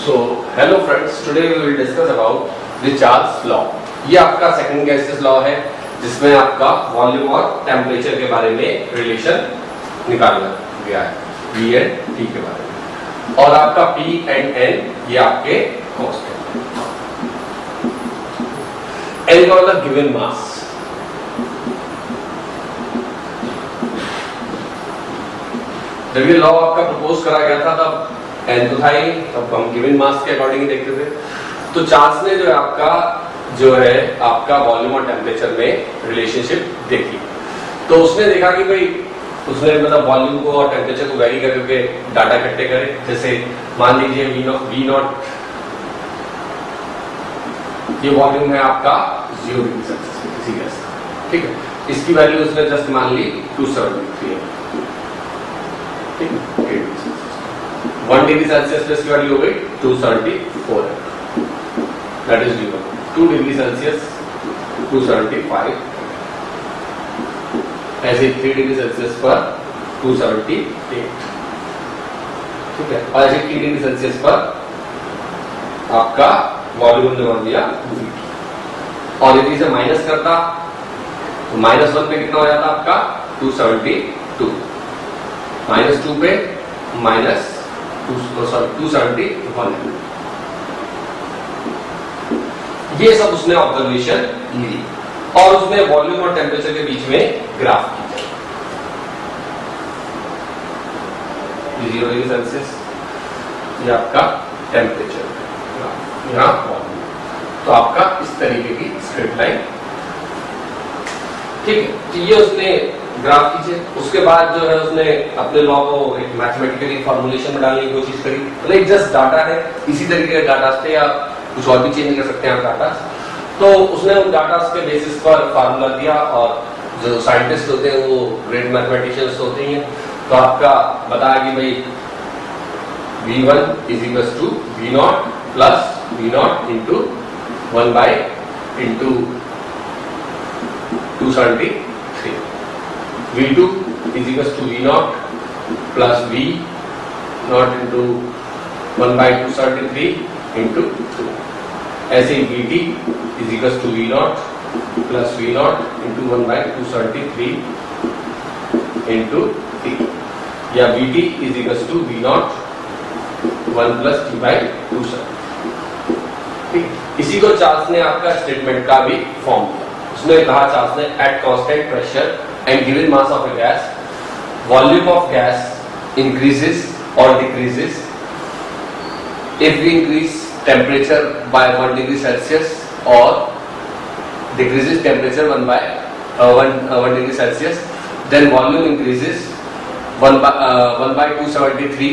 So, hello friends, today we will discuss about the Charles law. ये आपका second gases law है जिसमें आपका वॉल्यूम और टेम्परेचर के बारे में रिलेशन निकाला गया है, V एंड T के बारे में, और आपका P एंड N ये आपके कांस्टेंट। N का मतलब गिवन मास। जब ये लॉ आपका प्रपोज करा गया था तब N तो था ही, तब हम गिवन मास के अकॉर्डिंग ही देखते थे। तो चार्ल्स ने जो है आपका वॉल्यूम और टेम्परेचर में रिलेशनशिप देखी। तो उसने देखा कि भाई उसने मतलब वॉल्यूम को और टेम्परेचर को वेरी करके डाटा इकट्ठे करे। जैसे मान लीजिए V नॉट ये वॉल्यूम है आपका 0 डिग्री सेल्सियस किसी गैस का, ठीक है। इसकी वैल्यू उसने जस्ट मान ली 273 है, ठीक है। 1 डिग्री सेल्सियस पे इसकी वैल्यू हो गई 274 है, that is given. 2 degree Celsius 275, ऐसे 3 डिग्री सेल्सियस पर 278, ठीक है। और ऐसे 3 डिग्री सेल्सियस पर आपका वॉल्यूम ने मान दिया V, और यदि इसे माइनस करता तो -1 पे कितना हो जाता आपका 272, -2 पे -271। ये सब उसने ऑब्जर्वेशन ली और उसने वॉल्यूम और टेम्परेचर के बीच में ग्राफ खींचा। 0 डिग्री सेल्सियस ये आपका टेम्परेचर, यहाँ वॉल्यूम, तो आपका इस तरीके की स्ट्रेट लाइन, ठीक है। तो ये उसने ग्राफ खींचे। उसके बाद जो है उसने अपने लॉ को एक मैथमेटिकली फॉर्मुलेशन में डालने की कोशिश करी। मतलब जस्ट डाटा है, इसी तरीके के डाटा से आप कुछ और भी चेंज कर सकते हैं डाटा। तो उसने उन डाटा के बेसिस पर फार्मूला दिया, और जो साइंटिस्ट होते हैं वो ग्रेट मैथमेटिशियंस होते हैं, तो आपका बताया कि भाई V1 is equals to V0 plus V0 into 273, V2 is equals to V0 plus V0 into 1/273 into 2. ऐसे VT is equals to V0 plus V0 into 1/273 into 3, या VT is equals to V0 1 plus T/270, ठीक। इसी को Charles ने आपका statement का भी form दिया। उसने कहा चार्ल्स ने at constant pressure and given mass of a gas, volume of gas increases or decreases if we increase temperature by 1 degree Celsius or decreases temperature 1 degree Celsius, then volume increases 1/273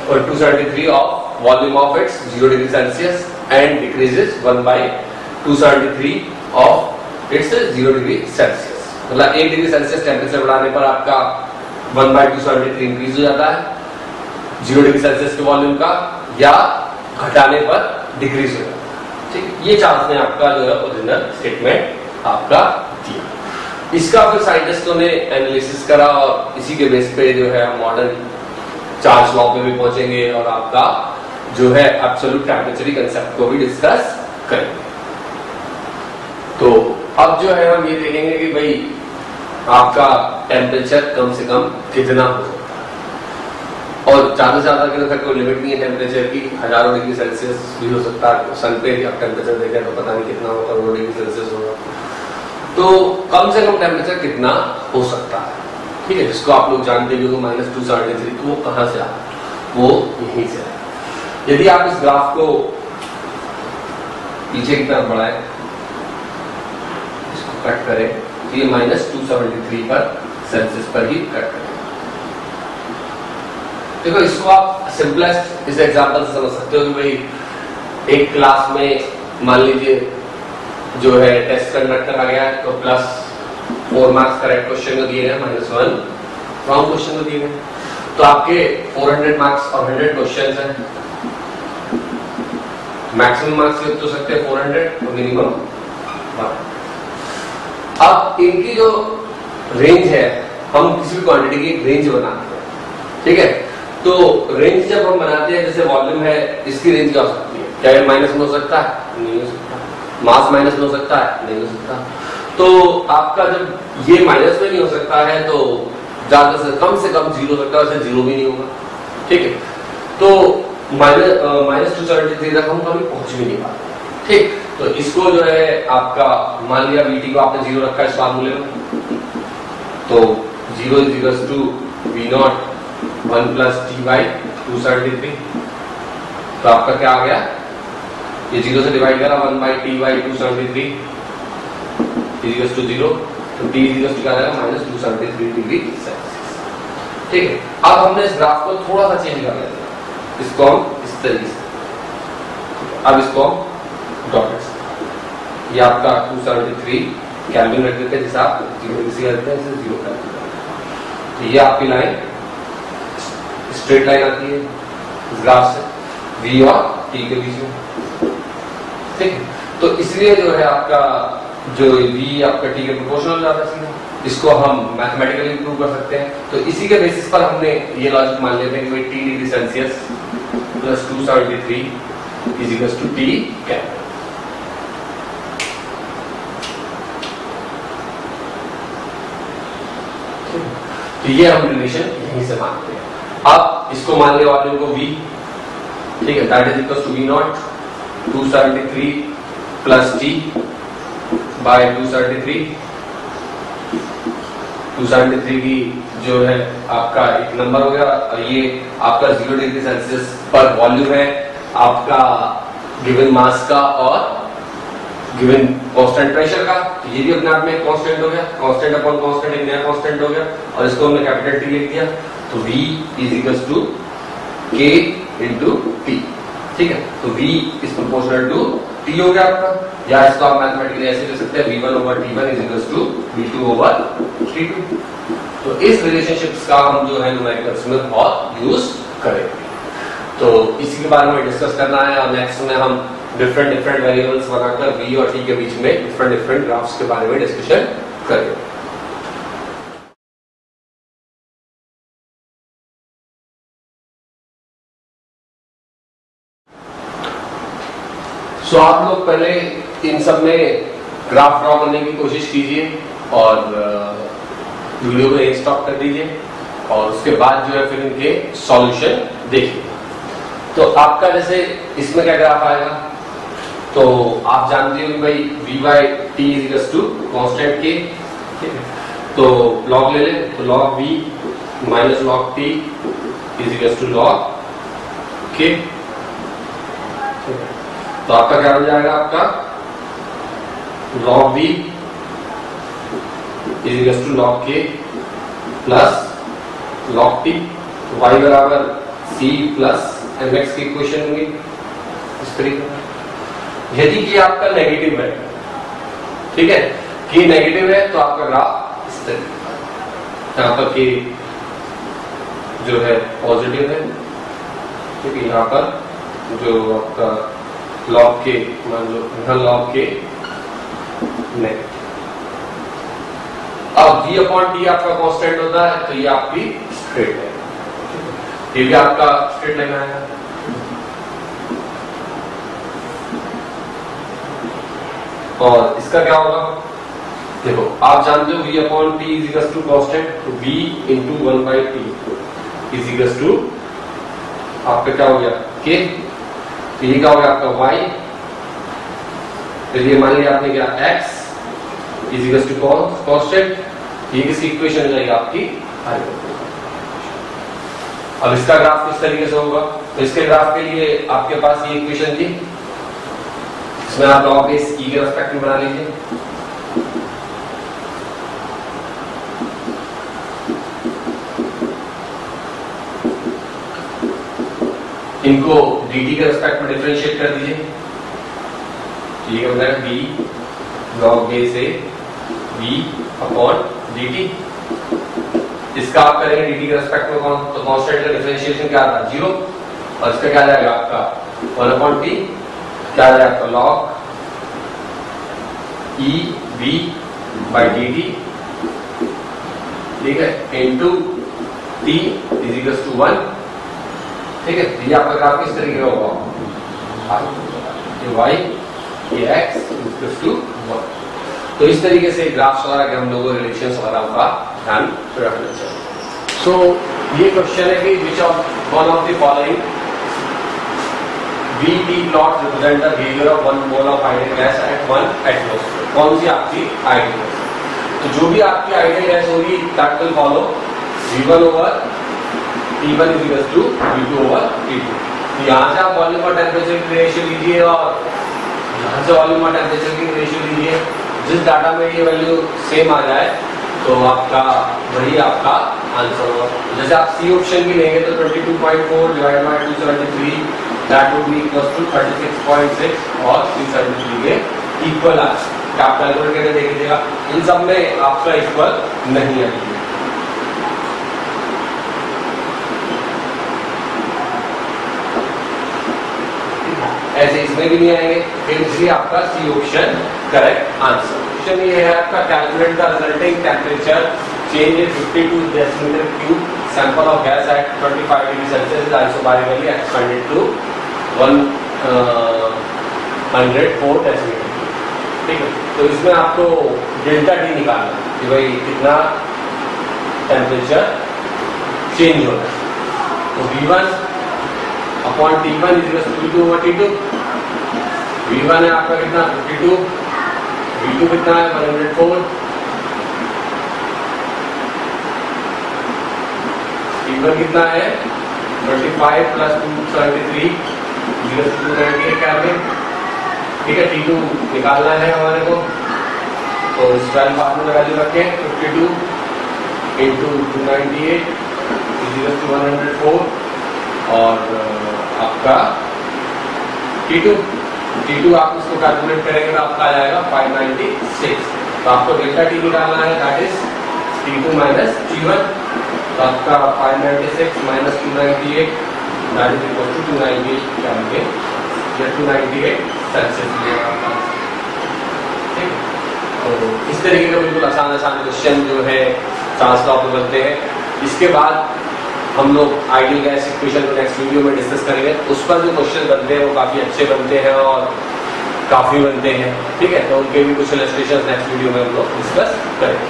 or 273 of volume of its 0 degree Celsius and decreases 1/273 of its 0 degree Celsius। मतलब 1 degree Celsius temperature बढ़ाने पर आपका 1/273 increase हो जाता है 0 degree Celsius के volume का, या घटाने पर डिक्रीज हो जाता है, ठीक। ये चार्ल्स ने आपका जो है ओरिजिनल स्टेटमेंट आपका दिया। इसका फिर साइंटिस्टों ने एनालिसिस करा, और इसी के बेस पे जो है मॉडर्न चार्ल्स लॉ पे भी पहुंचेंगे, और आपका जो है एब्सोल्यूट टेम्परेचर कंसेप्ट को भी डिस्कस करेंगे। तो अब जो है हम ये देखेंगे कि भाई आपका टेम्परेचर कम से कम कितना हो सकता है, और ज्यादा से ज्यादा कितना तक कोई लिमिट नहीं है टेम्परेचर की। हजारों डिग्री सेल्सियस भी हो सकता है। सन पे आप टेम्परेचर देखें तो पता नहीं कितना होगा, करोड़ों डिग्री सेल्सियस होगा। तो कम से कम टेम्परेचर कितना हो सकता है, ठीक है, जिसको आप लोग जानते भी हो -273, तो वो कहाँ से आया? वो यहीं से आया। यदि आप इस ग्राफ को पीछे की तरफ बढ़ाए, इसको कट करें, तो ये -273 पर सेल्सियस पर ही कट करें। देखो, इसको आप सिंपलेस्ट इस एग्जांपल से समझ सकते हो कि भाई एक क्लास में मान लीजिए जो है टेस्ट कंडक्ट करा गया है, तो +4 मार्क्स करेक्ट क्वेश्चन को दिए गए, -1 रॉन्ग क्वेश्चन को दिए गए। तो आपके 400 मार्क्स और 100 क्वेश्चन हैं। मैक्सिमम मार्क्स लिख तो सकते हैं 400 और मिनिमम 1। अब इनकी जो रेंज है, हम किसी भी क्वांटिटी की रेंज बनाते हैं, ठीक है। तो रेंज जब हम बनाते हैं, जैसे वॉल्यूम है, इसकी रेंज क्या हो सकती है? क्या ये माइनस में हो सकता है? नहीं हो सकता। मास माइनस में हो सकता है? नहीं हो सकता। तो आपका जब ये माइनस में नहीं हो सकता है तो ज्यादा से कम 0 हो सकता है, वैसे 0 भी नहीं होगा। ठीक है, तो माइनस 273 तक हम कभी पहुंच भी नहीं पाते। ठीक, तो इसको जो है आपका मान लिया VT को आपने 0 रखा है इस फार्मूले में, तो 0 is equal to V0 1 plus T by 273। तो आपका क्या आ गया, ये 0 से डिवाइड करा 1 by T by 273 is equal to 0, तो T इज इक्वल टू क्या आ जाएगा माइनस 273 डिग्री सेल्सियस। ठीक है, अब हमने इस ग्राफ को थोड़ा सा चेंज कर लिया, इसको हम इस तरीके से, अब इसको हम डॉटेड, ये आपका 273 केल्विन रख देते हैं, जैसे आप 0 इसी करते हैं, इसे 0 कर देते हैं। तो ये आपकी लाइन स्ट्रेट लाइन आती है इस ग्राफ से V और T के बीच में। ठीक है, तो इसलिए जो है आपका जो V आपका T के प्रोपोर्शनल हो जाता है सीधा। इसको हम मैथमेटिकली प्रूव कर सकते हैं। तो इसी के बेसिस पर हमने ये लॉजिक मान लेते हैं कि भाई T degree Celsius plus 273 is equal to T kelvin. तो ये हम रिलेशन यहीं से मानते हैं। अब इसको मान लिया वॉल्यूम को V, ठीक है, that is equal to V0 273 plus T by 273 की जो है आपका एक नंबर हो गया, और ये आपका 0 डिग्री सेल्सियस पर वॉल्यूम है आपका गिवन मास का और गिवन कांस्टेंट प्रेशर का। तो ये भी अपने आप में एक कांस्टेंट हो गया, कांस्टेंट अपॉन कांस्टेंट एक नया कांस्टेंट हो गया, और इसको हमने कैपिटल T लिख दिया। तो V is equal to K into T। ठीक है, तो V is proportional to T हो गया आपका, या इसको आप मैथमेटिकली ऐसे लिख सकते हैं V1 over T1 is equal to V2 over T2। तो इस रिलेशनशिप्स का हम जो है न्यूमेरिकल्स में बहुत यूज करेंगे। तो इसी के बारे में डिस्कस करना है, और नेक्स्ट में हम डिफरेंट वेरिएबल्स बनाकर V और T के बीच में डिफरेंट ग्राफ्स के बारे में डिस्कशन करेंगे। सो आप लोग पहले इन सब में ग्राफ ड्रॉ करने की कोशिश कीजिए, और वीडियो को एक स्टॉप कर दीजिए, और उसके बाद जो है फिर इनके सॉल्यूशन देखिए। तो आपका जैसे इसमें क्या ग्राफ आएगा, तो आप जानते हो कि भाई V बाई T is equal to constant K। ठीक है, तो लॉग ले लें, तो log V minus log T is equal to log K। तो आपका क्या हो जाएगा, आपका log V is equal to log K plus log T। Y बराबर C प्लस mx की इक्वेशन होगी इस तरीके। यदि कि आपका नेगेटिव है, ठीक है, कि नेगेटिव है, तो आपका ग्राफ इस तरीके, यहाँ पर कि जो है पॉजिटिव है, ठीक है, यहाँ पर जो आपका log K मान लो धन log K नेगेटिव। अब V अपॉन T आपका कांस्टेंट होता है, तो ये आपकी स्ट्रेट लाइन, ये भी आपका स्ट्रेट लाइन आएगा। और इसका क्या होगा, देखो आप जानते हो V upon T is equal to constant, तो V into 1 by T is equal to आपका क्या हो गया K। तो ये क्या हो गया आपका Y, फिर ये मान लिया आपने क्या X is equal to constant, ये किसकी इक्वेशन हो जाएगी आपकी हाइड्रोजन। अब इसका ग्राफ किस तरीके से होगा, तो इसके ग्राफ के लिए आपके पास ये इक्वेशन थी, इसमें आप लॉग बेस E के रेस्पेक्ट में बना लीजिए। इनको dt के रेस्पेक्ट में डिफरेंशिएट कर दीजिए, ये क्या हो जाएगा d log बेस से V अपॉन dt। इसका आप करेंगे dt के रेस्पेक्ट में कौन, तो कांस्टेंट का डिफरेंशिएशन क्या आता है 0, और इसका क्या जाएगा आपका 1 अपॉन t, क्या आ जाएगा आपका log E V बाई dt, ठीक है, into t is equal to 1, ठीक है, ये आपका ग्राफ किस तरीके का होगा, ये y ये x इक्वल्स टू 1। तो इस तरीके से ग्राफ्स वगैरह के हम लोगों रिलेशंस वगैरह का ध्यान रखना चाहिए। सो ये क्वेश्चन है कि which of one of the following VT plot represent the behaviour of one mole of ideal gas at 1 atmosphere. कौन सी आपकी आइडियल गैस? तो जो भी आपकी आइडियल गैस होगी that will follow V1 over T1 is equal to V2 over T2। यहाँ से आप वॉल्यूम और टेम्परेचर की रेशियो लीजिए और यहाँ से वॉल्यूम और टेम्परेचर की रेशियो लीजिए, जिस डाटा में ये वैल्यू सेम आ जाए तो आपका वही आपका आंसर होगा। जैसे आप सी ऑप्शन भी लेंगे तो 22.4 divide by 273 that would be equal to 36.6 और 373 के इक्वल आंसर। आप कैलकुलेट करके देख लीजिएगा, इन सब में आपका इक्वल नहीं है। ऐसे इसमें भी नहीं आएंगे, फिर इसलिए आपका C option correct answer. Question ये है आपका, calculate the resulting temperature change in 52 decimetre cube sample of gas at 25 degree Celsius isobarically expanded to 104 decimetre. ठीक है, तो इसमें आपको डेल्टा टी निकालना है कि भाई कितना टेम्परेचर चेंज हो रहा है। तो V1 upon T1 is equal to T2 over T2। V1 है आपका कितना 52, V2 कितना है 104, T1 कितना है 25 प्लस 273 इज 298 केल्विन। ठीक है, T2 निकालना है हमारे को, तो इस फार्मूला वैल्यू रखें 52 इंटू 298 इज इक्वल टू 104 और आपका T2 आप उसको कैलकुलेट करेंगे तो आपका आ जाएगा 596। तो आपको डेल्टा टी निकालना है, that is T2 minus T1। तो आपका 596 minus 298 that is equal to 298 kelvin या 298 सेल्सियस। ठीक, तो इस तरीके का बिल्कुल आसान क्वेश्चन जो है चांस लॉ पे बनते हैं। इसके बाद हम लोग आइडियल गैस इक्वेशन को नेक्स्ट वीडियो में डिस्कस करेंगे। उस पर जो क्वेश्चन बनते हैं वो काफी अच्छे बनते हैं और काफी बनते हैं। ठीक है, तो उनके भी कुछ इलस्ट्रेशन नेक्स्ट वीडियो में हम लोग डिस्कस करेंगे।